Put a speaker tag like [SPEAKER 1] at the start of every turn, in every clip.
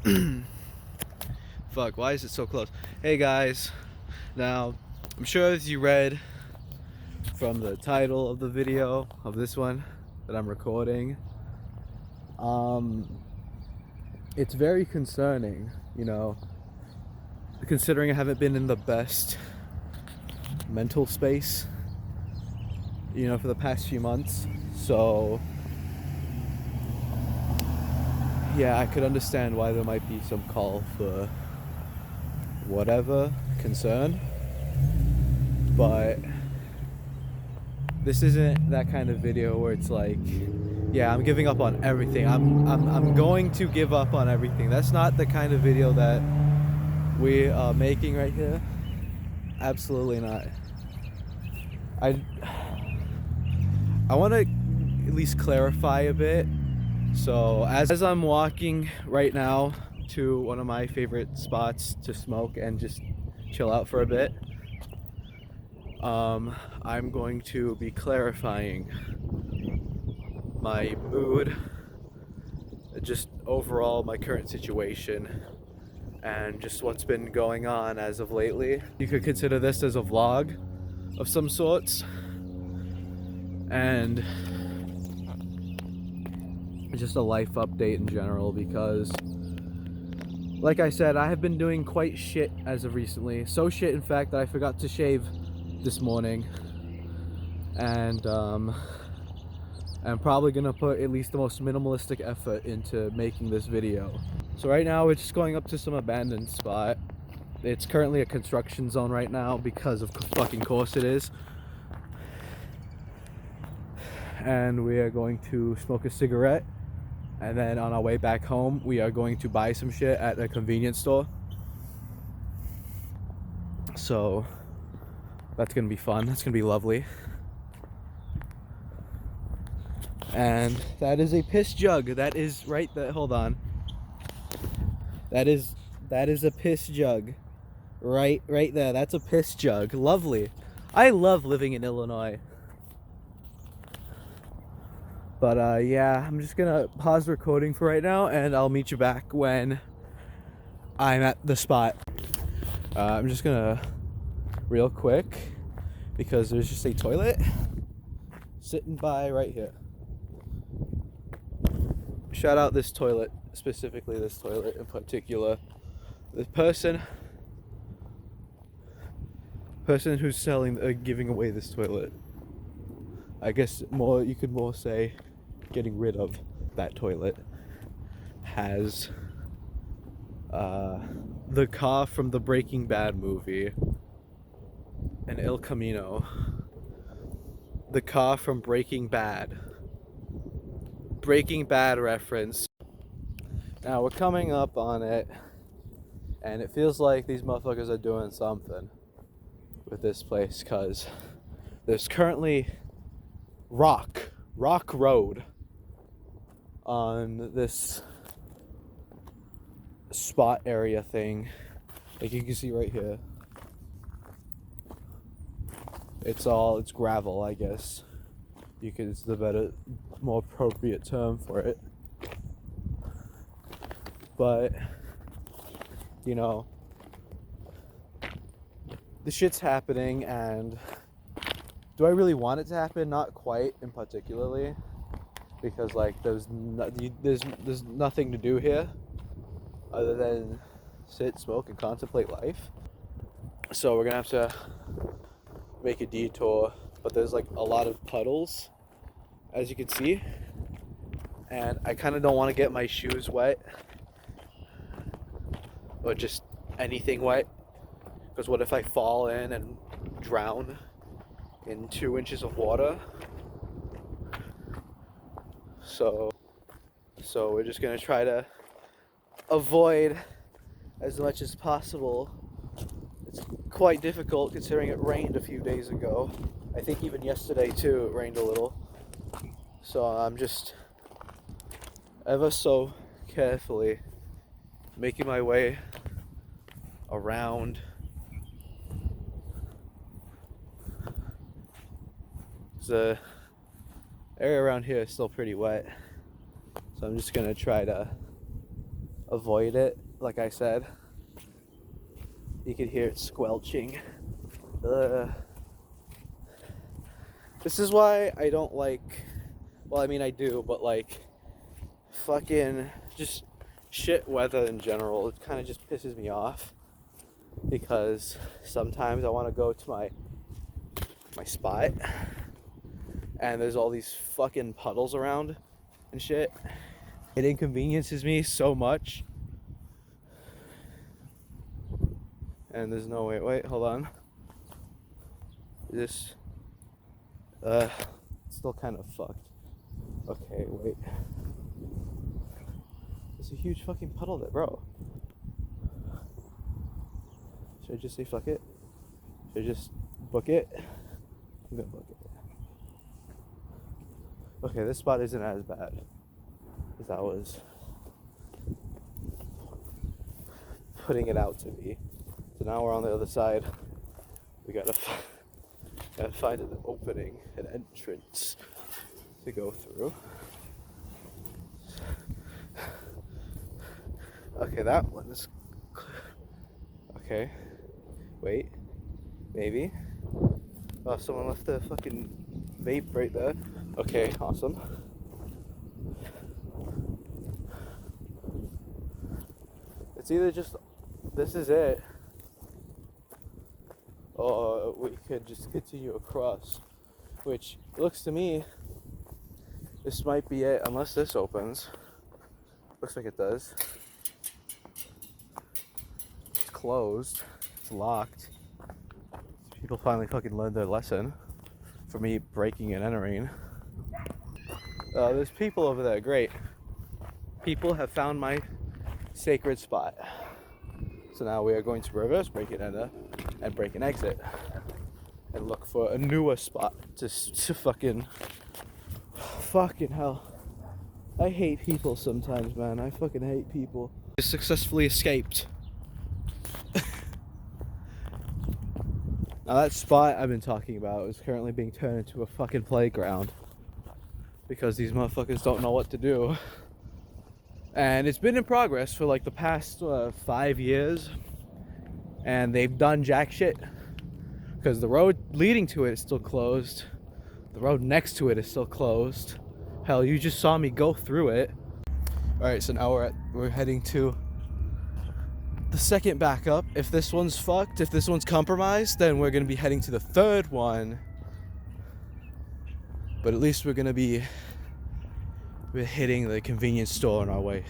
[SPEAKER 1] Fuck, why is it so close? Hey guys, now I'm sure as you read from the title of the video of this one that I'm recording, um, it's very concerning, considering I haven't been in the best mental space, for the past few months. So, yeah, I could understand why there might be some call for whatever concern, but this isn't that kind of video where it's like, yeah, I'm giving up on everything. I'm going to give up on everything. That's not the kind of video that we are making right here. Absolutely not. I want to at least clarify a bit. So as I'm walking right now to one of my favorite spots to smoke and just chill out for a bit, I'm going to be clarifying my mood, just overall my current situation, and just what's been going on as of lately. You could consider this as a vlog of some sorts, and just a life update in general, because like I said, I have been doing quite shit as of recently. So shit, in fact, that I forgot to shave this morning, and I'm probably gonna put at least the most minimalistic effort into making this video. So right now we're just going up to some abandoned spot. It's currently a construction zone right now because of fucking course it is. And we are going to smoke a cigarette, and then on our way back home we are going to buy some shit at a convenience store. So that's gonna be fun. That's gonna be lovely. And that is a piss jug. That is right there. Hold on. That is a piss jug. Right there. That's a piss jug. Lovely. I love living in Illinois. But yeah, I'm just gonna pause recording for right now, and I'll meet you back when I'm at the spot. I'm just gonna real quick, because there's just a toilet sitting by right here. Shout out this toilet, specifically this toilet in particular. The person who's giving away this toilet. I guess you could more say getting rid of that toilet, has the car from the Breaking Bad movie, an El Camino. The car from Breaking Bad. Breaking Bad reference. Now we're coming up on it, and it feels like these motherfuckers are doing something with this place, because there's currently rock road on this spot area thing, like you can see right here. It's gravel, I guess. It's the better, more appropriate term for it. But, the shit's happening, and do I really want it to happen? Not quite, in particularly, because there's nothing to do here other than sit, smoke, and contemplate life. So we're gonna have to make a detour, but there's a lot of puddles, as you can see, and I kind of don't want to get my shoes wet, or just anything wet, because what if I fall in and drown in 2 inches of water? So we're just gonna try to avoid as much as possible. It's quite difficult considering it rained a few days ago. I think even yesterday too it rained a little. So I'm just ever so carefully making my way around. The area around here is still pretty wet, so I'm just gonna try to avoid it. Like I said, you could hear it squelching. This is why I don't like, well, I mean I do, but like fucking just shit weather in general, it kind of just pisses me off, because sometimes I want to go to my spot and there's all these fucking puddles around and shit. It inconveniences me so much. And there's no way, wait, hold on. This, still kind of fucked. Okay, wait. There's a huge fucking puddle there, bro. Should I just say fuck it? Should I just book it? I'm gonna book it. Okay, this spot isn't as bad as I was putting it out to be. So now we're on the other side. We gotta find an opening, an entrance to go through. Okay, that one is... Okay. Wait. Maybe. Oh, someone left a fucking vape right there. Okay, awesome. It's either just... This is it. Or we could just continue across. Which, looks to me, this might be it, unless this opens. Looks like it does. It's closed. It's locked. People finally fucking learned their lesson for me breaking and entering. There's people over there, great. People have found my sacred spot. So now we are going to reverse break and enter and break and exit and look for a newer spot to fucking hell. I hate people sometimes, man. I fucking hate people. I successfully escaped. Now that spot I've been talking about is currently being turned into a fucking playground because these motherfuckers don't know what to do. And it's been in progress for like the past 5 years, and they've done jack shit because the road leading to it is still closed. The road next to it is still closed. Hell, you just saw me go through it. Alright, so now we're heading to the second backup. If this one's fucked, if this one's compromised, then we're gonna be heading to the third one. But at least we're hitting the convenience store on our way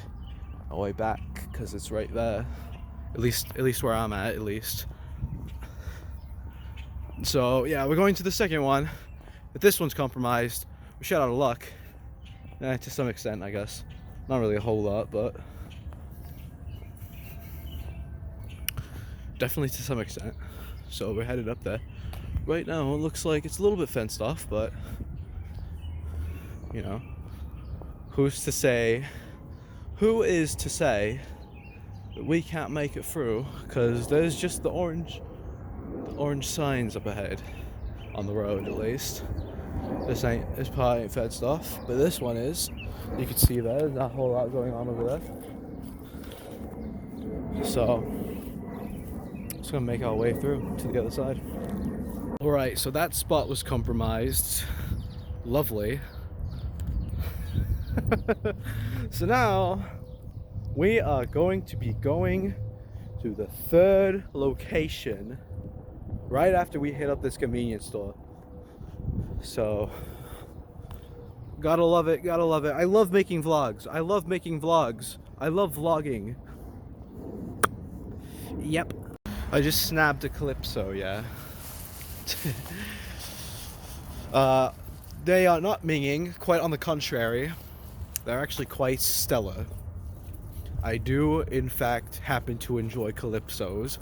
[SPEAKER 1] back, because it's right there. At least where I'm at least. So yeah, we're going to the second one. If this one's compromised, we're shut out of luck. To some extent, I guess. Not really a whole lot, but definitely to some extent. So we're headed up there. Right now, it looks like it's a little bit fenced off, but you know, who is to say that we can't make it through? Because there's just the orange signs up ahead on the road, at least. This part ain't fenced off, but this one is. You can see there's not a whole lot going on over there. So just gonna make our way through to the other side. Alright, so that spot was compromised. Lovely. So now we are going to be going to the third location right after we hit up this convenience store. So gotta love it. I love making vlogs. I love vlogging. Yep. I just snapped a Calypso, yeah. They are not minging, quite on the contrary. They're actually quite stellar. I do, in fact, happen to enjoy Calypsos.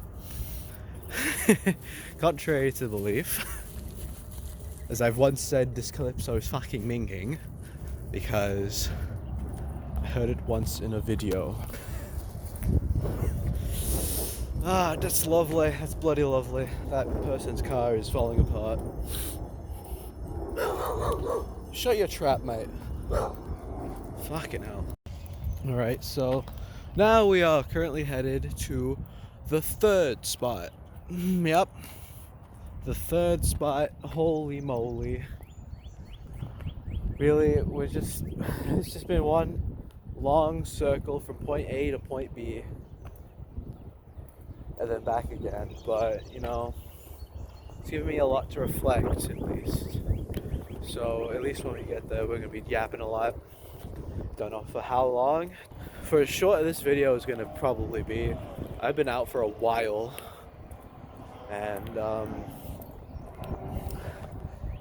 [SPEAKER 1] Contrary to belief. As I've once said, this Calypso is fucking minging. Because I heard it once in a video. Ah, that's lovely. That's bloody lovely. That person's car is falling apart. Shut your trap, mate. Fucking hell. Alright, so Now we are currently headed to the third spot. Yep. The third spot. Holy moly. Really, it's just been one long circle from point A to point B. And then back again. But, you know, it's given me a lot to reflect, at least. So, at least when we get there, we're going to be yapping a lot. Don't know for how long. For as short as this video is going to probably be, I've been out for a while. And,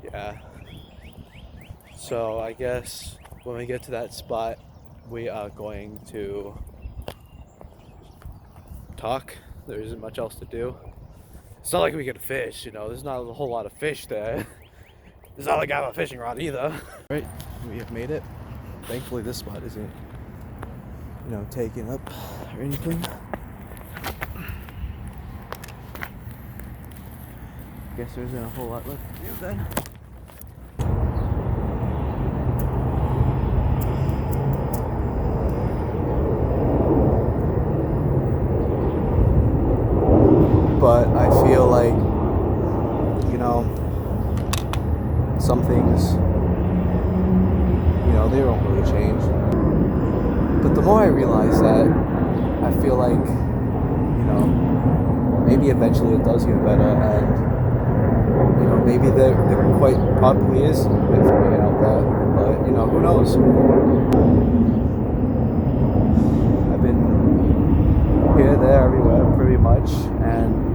[SPEAKER 1] yeah. So, I guess when we get to that spot, we are going to talk. There isn't much else to do. It's not like we can fish, you know, there's not a whole lot of fish there. It's not like I have a fishing rod either. Right, we have made it. Thankfully this spot isn't, you know, taken up or anything. Guess there isn't a whole lot left to do then. But I feel like, you know, some things, you know, they don't really change. But the more I realize that, I feel like, you know, maybe eventually it does get better, and, you know, maybe there quite probably is information out there, but, you know, who knows? I've been here, there, everywhere, pretty much, and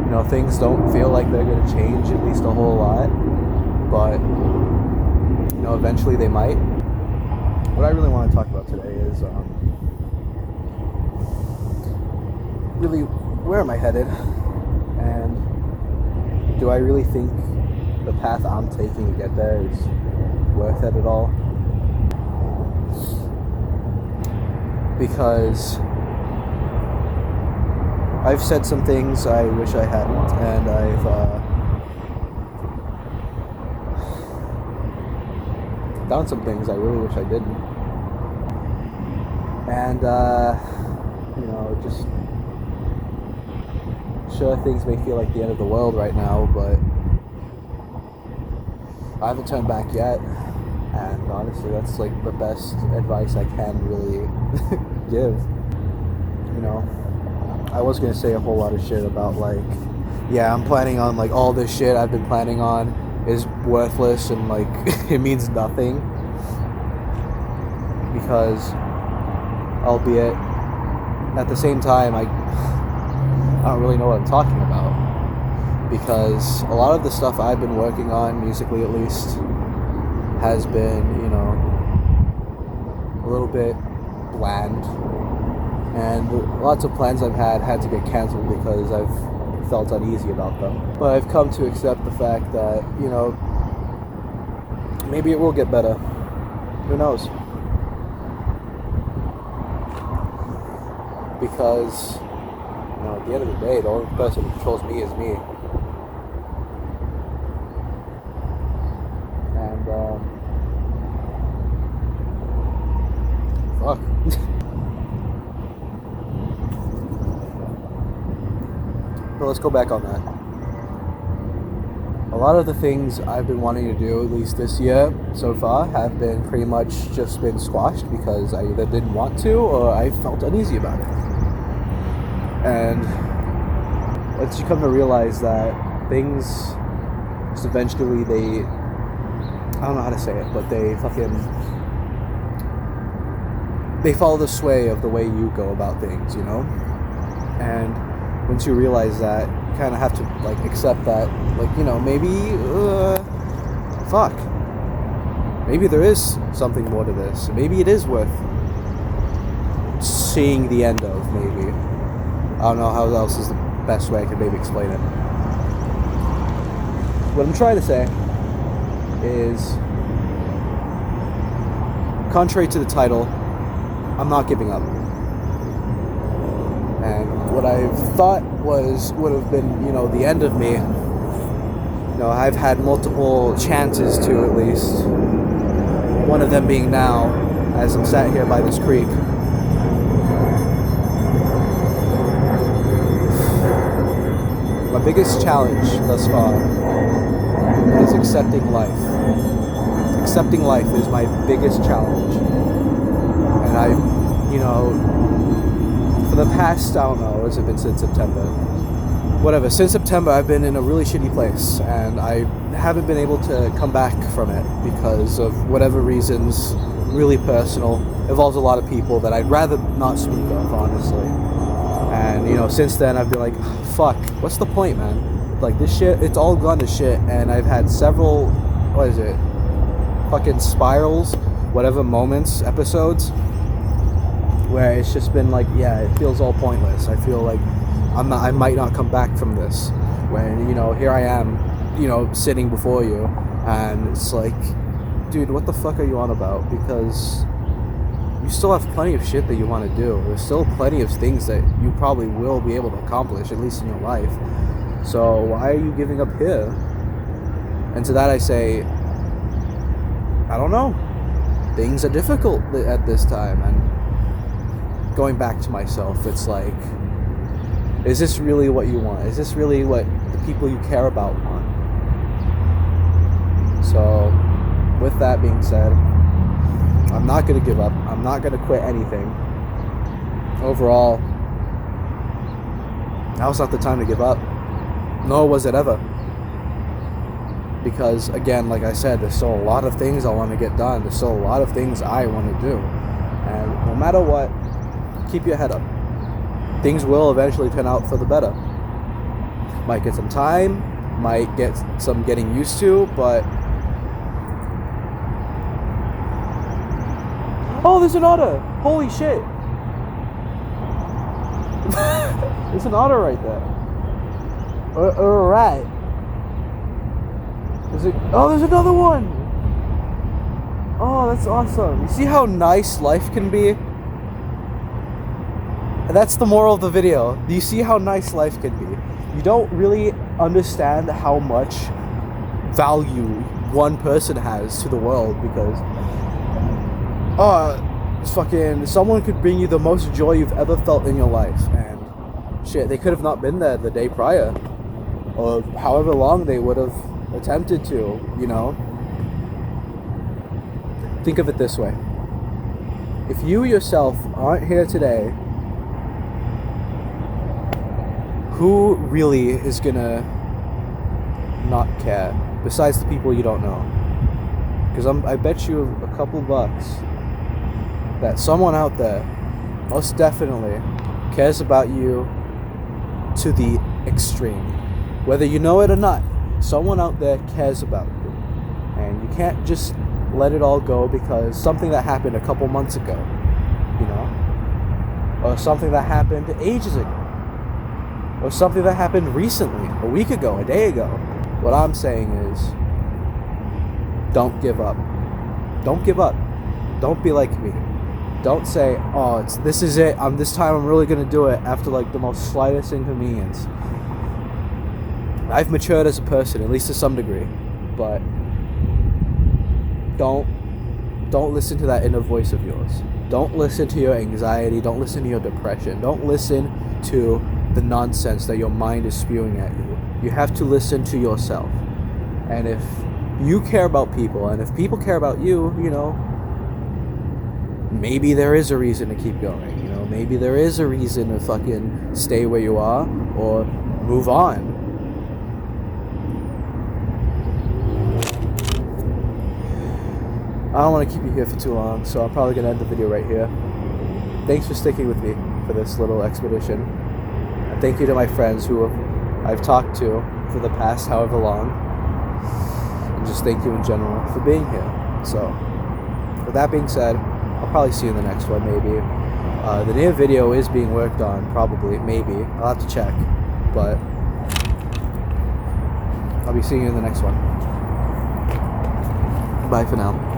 [SPEAKER 1] you know, things don't feel like they're going to change at least a whole lot, but, you know, eventually they might. What I really want to talk about today is, really, where am I headed? And do I really think the path I'm taking to get there is worth it at all? Because I've said some things I wish I hadn't, and I've done some things I really wish I didn't. And, you know, just sure, things may feel like the end of the world right now, but I haven't turned back yet. And honestly, that's like the best advice I can really give, you know. I was going to say a whole lot of shit about, like, yeah, I'm planning on, like, all this shit I've been planning on is worthless and, like, it means nothing. Because, albeit, at the same time, I don't really know what I'm talking about. Because a lot of the stuff I've been working on, musically at least, has been, you know, a little bit bland. And lots of plans I've had to get canceled because I've felt uneasy about them. But I've come to accept the fact that, you know, maybe it will get better. Who knows? Because, you know, at the end of the day, the only person who controls me is me. And, fuck. But let's go back on that. A lot of the things I've been wanting to do, at least this year so far, have been pretty much just been squashed because I either didn't want to or I felt uneasy about it. And once you come to realize that things just eventually I don't know how to say it, but they follow the sway of the way you go about things, you know? And once you realize that, you kind of have to, like, accept that, like, you know, maybe, fuck. Maybe there is something more to this. Maybe it is worth seeing the end of, maybe. I don't know how else is the best way I can maybe explain it. What I'm trying to say is, contrary to the title, I'm not giving up. And what I thought would have been, you know, the end of me, you know, I've had multiple chances to, at least. One of them being now, as I'm sat here by this creek. biggest challenge thus far is accepting life. Accepting life is my biggest challenge. And I, you know, for the past, I don't know, has it been since September? Whatever, since September I've been in a really shitty place, and I haven't been able to come back from it because of whatever reasons, really personal, involves a lot of people that I'd rather not speak of, honestly. And, you know, since then I've been like, fuck, what's the point, man? Like, this shit, it's all gone to shit, and I've had several, what is it, fucking spirals, whatever moments, episodes, where it's just been like, yeah, it feels all pointless. I feel like I might not come back from this, when, you know, here I am, you know, sitting before you, and it's like, dude, what the fuck are you on about? Because you still have plenty of shit that you want to do. There's still plenty of things that you probably will be able to accomplish, at least in your life. So why are you giving up here? And to that I say, I don't know. Things are difficult at this time, and going back to myself, it's like, is this really what you want? Is this really what the people you care about want? So, with that being said, I'm not going to give up. I'm not going to quit anything. Overall, now's not the time to give up. Nor was it ever. Because, again, like I said, there's still a lot of things I want to get done. There's still a lot of things I want to do. And no matter what, keep your head up. Things will eventually turn out for the better. Might get some time, might get some getting used to, but... Oh, there's an otter! Holy shit! There's an otter right there. Alright. Oh, there's another one! Oh, that's awesome. You see how nice life can be? And that's the moral of the video. Do you see how nice life can be? You don't really understand how much value one person has to the world, because fucking someone could bring you the most joy you've ever felt in your life, and shit, they could have not been there the day prior, or however long they would have attempted to, you know? Think of it this way. If you yourself aren't here today, who really is gonna not care, besides the people you don't know? Because I bet you a couple bucks that someone out there most definitely cares about you to the extreme. Whether you know it or not, someone out there cares about you. And you can't just let it all go because something that happened a couple months ago, you know? Or something that happened ages ago. Or something that happened recently, a week ago, a day ago. What I'm saying is, don't give up. Don't give up. Don't be like me. Don't say, oh, this is it. This time I'm really gonna do it after like the most slightest inconvenience. I've matured as a person, at least to some degree, but don't listen to that inner voice of yours. Don't listen to your anxiety. Don't listen to your depression. Don't listen to the nonsense that your mind is spewing at you. You have to listen to yourself. And if you care about people, and if people care about you, you know, maybe there is a reason to keep going, you know, maybe there is a reason to fucking stay where you are, or move on. I don't want to keep you here for too long, so I'm probably going to end the video right here. Thanks for sticking with me for this little expedition. And thank you to my friends who I've talked to for the past however long. And just thank you in general for being here. So, with that being said, I'll probably see you in the next one, maybe. The new video is being worked on, probably, maybe. I'll have to check. But I'll be seeing you in the next one. Bye for now.